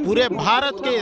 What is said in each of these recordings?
पूरे भारत के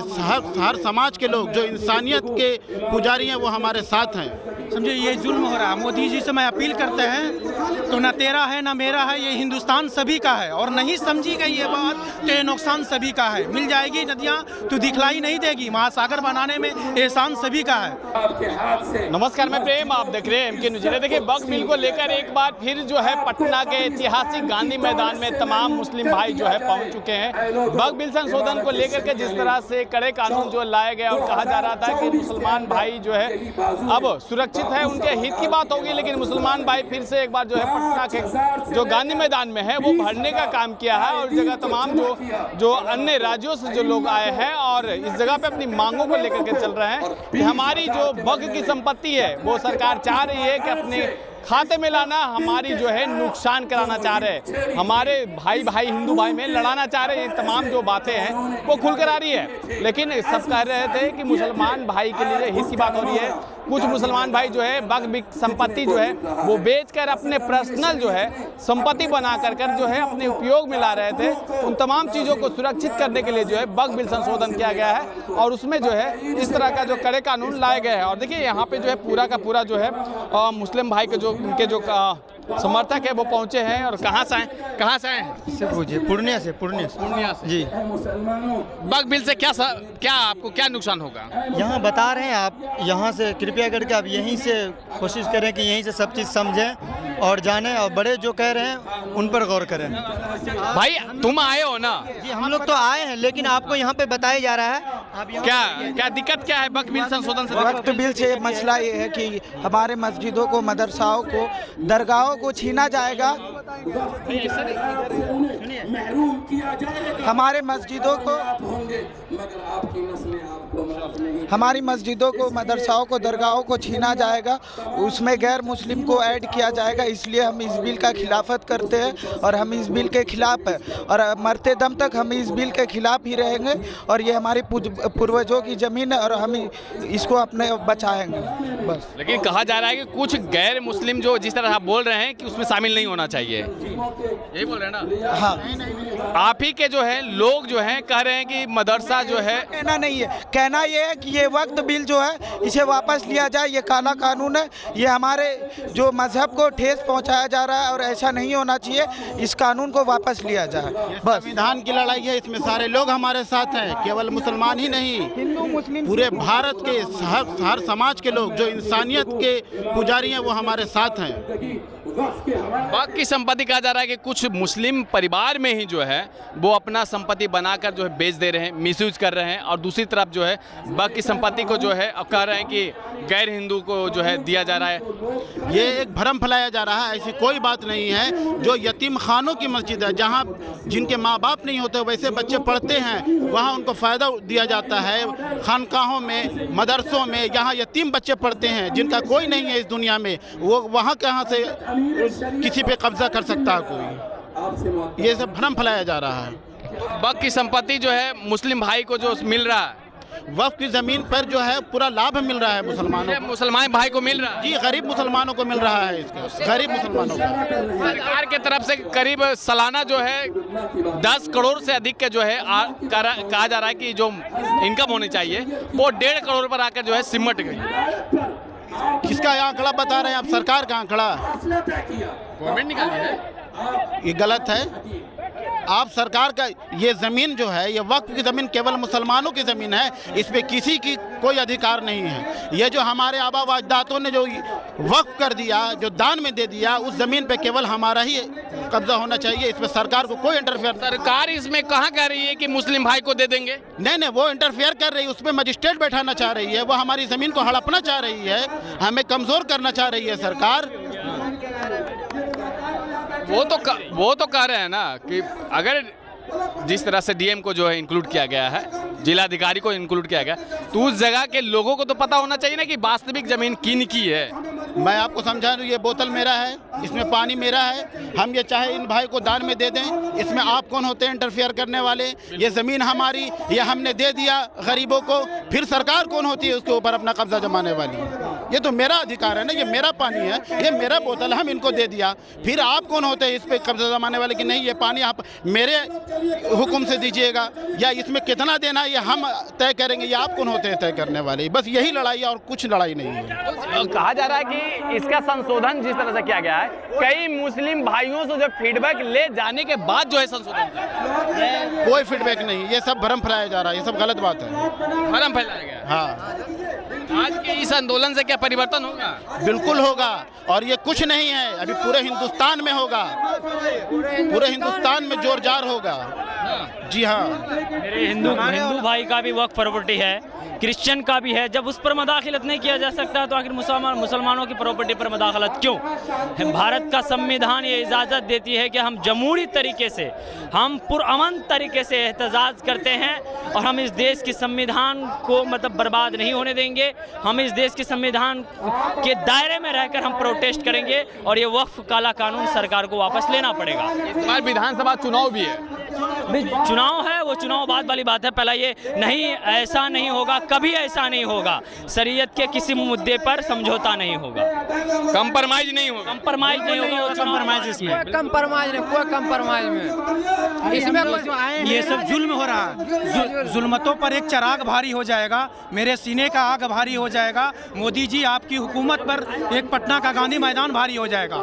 हर समाज के लोग जो इंसानियत के पुजारी हैं वो हमारे साथ हैं। समझे, ये जुल्म हो रहा है। मोदी जी से मैं अपील करते हैं तो ना तेरा है ना मेरा है, ये हिंदुस्तान सभी का है और नहीं समझी गई ये बात तो ये नुकसान सभी का है। मिल जाएगी नदियाँ तो दिखलाई नहीं देगी, महासागर बनाने में एहसान सभी का है। नमस्कार, मैं प्रेम, आप देख रहे हैं एमके न्यूज़। देखिए, वक्फ बिल को लेकर एक बार फिर जो है पटना के ऐतिहासिक गांधी मैदान में तमाम मुस्लिम भाई जो है पहुंच चुके हैं। वक्फ बिल संशोधन को लेकर के जिस तरह से कड़े कानून जो लाया गया और कहा जा रहा था कि मुसलमान भाई जो है अब सुरक्षित है, उनके हित की बात होगी, लेकिन मुसलमान भाई फिर से एक बार जो है पटना के जो गांधी मैदान में है वो भरने का काम किया है और जगह तमाम जो अन्य राज्यों से जो लोग आए हैं और इस जगह पे अपनी मांगों को लेकर के चल रहे हैं कि हमारी जो वक्फ की संपत्ति है वो सरकार चाह रही है कि अपने खाते में लाना, हमारी जो है नुकसान कराना चाह रहे हैं, हमारे भाई हिंदू भाई में लड़ाना चाह रहे हैं। तमाम जो बातें हैं वो खुलकर आ रही है, लेकिन सब कह रहे थे कि मुसलमान भाई के लिए हित की बात हो रही है। कुछ मुसलमान भाई जो है वक्फ संपत्ति जो है वो बेचकर अपने पर्सनल जो है संपत्ति बना कर जो है अपने उपयोग में ला रहे थे। उन तमाम चीज़ों को सुरक्षित करने के लिए जो है वक्फ बिल संशोधन किया गया है और उसमें जो है इस तरह का जो कड़े कानून लाए गए हैं। और देखिए, यहाँ पे जो है पूरा का पूरा जो है मुस्लिम भाई के उनके जो समर्थक है वो पहुंचे हैं। और कहाँ से आए हैं? पूर्णिया से जी। वक्फ बिल से क्या आपको क्या नुकसान होगा? यहाँ बता रहे हैं आप, यहाँ से कृपया करके आप यहीं से कोशिश करें कि यहीं से सब चीज़ समझें और जानें, और बड़े जो कह रहे हैं उन पर गौर करें। भाई तुम आए हो ना? जी, हम लोग तो आए हैं, लेकिन आपको यहाँ पे बताया जा रहा है। आप क्या दिक्कत क्या है वक्फ बिल संशोधन से? वक्फ बिल से मसला ये है कि हमारे मस्जिदों को, मदरसाओं को, दरगाहों को छीना जाएगा। हमारी मस्जिदों को, मदरसाओं को, दरगाहों को छीना जाएगा, उसमें गैर मुस्लिम को ऐड किया जाएगा। इसलिए हम इस बिल का खिलाफत करते हैं और हम इस बिल के खिलाफ हैं और मरते दम तक हम इस बिल के खिलाफ ही रहेंगे। और ये हमारी पूर्वजों की ज़मीन है और हम इसको अपने बचाएंगे बस। लेकिन कहा जा रहा है कि कुछ गैर मुस्लिम जो जिस तरह आप बोल रहे हैं कि उसमें शामिल नहीं होना चाहिए, यही बोल रहे हैं ना? हाँ, आप ही के जो है लोग जो हैं कह रहे हैं कि मदरसा जो है, कहना नहीं है, कहना ये है कि ये वक्फ बिल जो है इसे वापस लिया जाए। ये काला कानून है, ये हमारे जो मजहब को ठेस पहुंचाया जा रहा है और ऐसा नहीं होना चाहिए। इस कानून को वापस लिया जाए बस। संविधान की लड़ाई है, इसमें सारे लोग हमारे साथ हैं, केवल मुसलमान ही नहीं, हिंदू मुस्लिम पूरे भारत के हर समाज के लोग जो इंसानियत के पुजारी हैं वो हमारे साथ हैं। वक्फ की संपत्ति कहा जा रहा है कि कुछ मुस्लिम परिवार में ही जो है वो अपना संपत्ति बनाकर जो है बेच दे रहे हैं, मिसयूज कर रहे हैं, और दूसरी तरफ जो है वक्फ की संपत्ति को जो है अब कह रहे हैं कि गैर हिंदू को जो है दिया जा रहा है। ये एक भ्रम फैलाया जा रहा है, ऐसी कोई बात नहीं है। जो यतीम खानों की मस्जिद है, जहाँ जिनके माँ बाप नहीं होते वैसे बच्चे पढ़ते हैं, वहाँ उनको फ़ायदा दिया जाता है। खानकाहों में, मदरसों में जहाँ यतीम बच्चे पढ़ते हैं, जिनका कोई नहीं है इस दुनिया में, वो वहाँ कहाँ से किसी पे कब्जा कर सकता है कोई? ये सब भ्रम फैलाया जा रहा है। वक्फ की संपत्ति जो है मुस्लिम भाई को जो मिल रहा है, वक्फ की जमीन पर जो है पूरा लाभ मिल रहा है मुसलमानों को। मुसलमान भाई को मिल रहा है? जी, गरीब मुसलमानों को मिल रहा है, इसका गरीब मुसलमानों को। सरकार के तरफ से करीब सालाना जो है 10 करोड़ से अधिक का जो है कहा जा रहा है कि जो इनकम होनी चाहिए वो 1.5 करोड़ पर आकर जो है सिमट गई। किसका आंकड़ा बता रहे हैं आप? सरकार का आंकड़ा, गवर्नमेंट निकाली है, ये गलत है। आप सरकार का ये ज़मीन जो है, ये वक्फ की ज़मीन केवल मुसलमानों की ज़मीन है, इस पे किसी की कोई अधिकार नहीं है। ये जो हमारे आबा व अजदादों ने जो वक्फ कर दिया, जो दान में दे दिया, उस ज़मीन पे केवल हमारा ही कब्जा होना चाहिए। इस पे सरकार को कोई इंटरफेयर। सरकार इसमें कहाँ कह रही है कि मुस्लिम भाई को दे देंगे? नहीं, वो इंटरफेयर कर रही है, उस पर मजिस्ट्रेट बैठाना चाह रही है, वो हमारी ज़मीन को हड़पना चाह रही है, हमें कमज़ोर करना चाह रही है सरकार। वो तो कह रहे हैं ना कि अगर जिस तरह से डीएम को जो है इंक्लूड किया गया है, जिलाधिकारी को इंक्लूड किया गया, तो उस जगह के लोगों को तो पता होना चाहिए ना कि वास्तविक जमीन किन की है। मैं आपको समझा दूँ, ये बोतल मेरा है, इसमें पानी मेरा है, हम ये चाहे इन भाई को दान में दे दें, इसमें आप कौन होते हैं इंटरफेयर करने वाले? ये ज़मीन हमारी, ये हमने दे दिया गरीबों को, फिर सरकार कौन होती है उसके ऊपर अपना कब्जा जमाने वाली? ये तो मेरा अधिकार है ना, ये मेरा पानी है, ये मेरा बोतल है, हम इनको दे दिया। फिर आप कौन होते हैं इस पे कब्जा जमाने वाले कि नहीं ये पानी आप मेरे हुक्म से दीजिएगा या इसमें कितना देना है ये हम तय करेंगे, ये आप कौन होते हैं तय करने वाले? बस यही लड़ाई है और कुछ लड़ाई नहीं है। कहा जा रहा है कि इसका संशोधन जिस तरह से किया गया है, कई मुस्लिम भाइयों से जो फीडबैक ले जाने के बाद जो है संशोधन, कोई फीडबैक नहीं, ये सब भरम फैलाया जा रहा है, ये सब गलत बात है, भरम फैलाया गया। हाँ आज के इस आंदोलन से क्या परिवर्तन होगा? बिल्कुल होगा, और ये कुछ नहीं है, अभी पूरे हिंदुस्तान में होगा, पूरे हिंदुस्तान में जोर जार होगा। जी हाँ, मेरे हिंदू भाई का भी वक्फ प्रॉपर्टी है, क्रिश्चियन का भी है। जब उस पर मदाखलत नहीं किया जा सकता तो आखिर मुसलमानों की प्रॉपर्टी पर मदाखलत क्यों? भारत का संविधान ये इजाज़त देती है कि हम जमहूरी तरीके से, हम पुरअमन तरीके से एहतजाज करते हैं और हम इस देश के संविधान को मतलब बर्बाद नहीं होने देंगे। हम इस देश के संविधान के दायरे में रहकर हम प्रोटेस्ट करेंगे और ये वक्फ काला कानून सरकार को वापस लेना पड़ेगा। इस बार विधानसभा चुनाव भी है, चुनाव है, वो चुनाव बाद वाली बात है। पहला ये नहीं, ऐसा नहीं होगा, कभी ऐसा नहीं होगा। शरीयत के किसी मुद्दे पर समझौता नहीं होगा, कंप्रोमाइज नहीं होगा, कंप्रोमाइज नहीं होगा, कंप्रोमाइज इसमें कंप्रोमाइज नहीं, कोई कंप्रोमाइज में इसमें ये सब जुल्म हो रहा है। जुल्मतों पर एक चराग भारी हो जाएगा, मेरे सीने का आग भारी हो जाएगा। मोदी जी आपकी हुकूमत पर एक पटना का गांधी मैदान भारी हो जाएगा।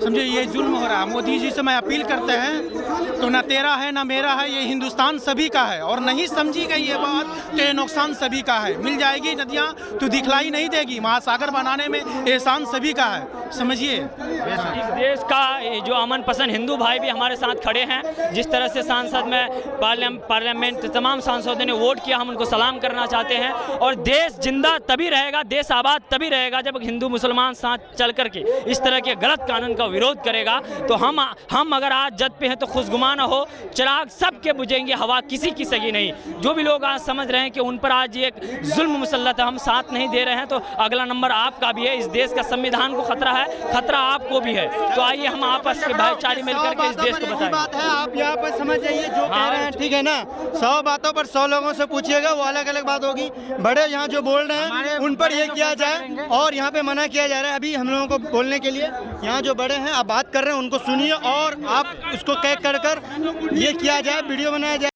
समझे, ये जुल्म हो रहा है। मोदी जी से मैं अपील करते हैं, तो ना तेरा है ना मेरा है, ये हिंदुस्तान सभी का है, और नहीं समझी गई ये बात तो ये नुकसान सभी का है। मिल जाएगी नदियाँ तो दिखलाई नहीं देगी, महासागर बनाने में एहसान सभी का है, समझिए। इस देश का जो अमन पसंद हिंदू भाई भी हमारे साथ खड़े हैं। जिस तरह से सांसद में पार्लियामेंट तमाम सांसदों ने वोट किया, हम उनको सलाम करना चाहते हैं। और देश जिंदा तभी रहेगा, देश आबाद तभी रहेगा जब हिंदू मुसलमान साथ चल करके इस तरह के गलत कानून का विरोध करेगा। तो हम अगर आज जद पे हैं तो खुशगुमा ना हो, चिराग सबके बुझेंगे, हवा किसी की सगी नहीं। जो भी लोग आज समझ रहे हैं कि उन पर आज एक जुल्म मुसल्लत है, हम साथ नहीं दे रहे हैं, तो अगला नंबर आपका भी है। इस देश का संविधान को खतरा है, खतरा आपको भी है। तो आइए हम आपस के भाईचारे मिलकर के इस देश को बताएं। बात है, आप यहाँ पर समझ जाइए जो कह रहे हैं, ठीक है ना। 100 बातों पर 100 लोगों से पूछिएगा, वो अलग अलग बात होगी। बड़े यहाँ जो बोल रहे हैं उन पर ये किया जाए और यहाँ पे मना किया जा रहा है अभी हम लोगों को बोलने के लिए। यहाँ जो बड़े हैं आप बात कर रहे हैं उनको सुनिए और आप उसको कैद कर ये किया जाए, वीडियो बनाया जाए।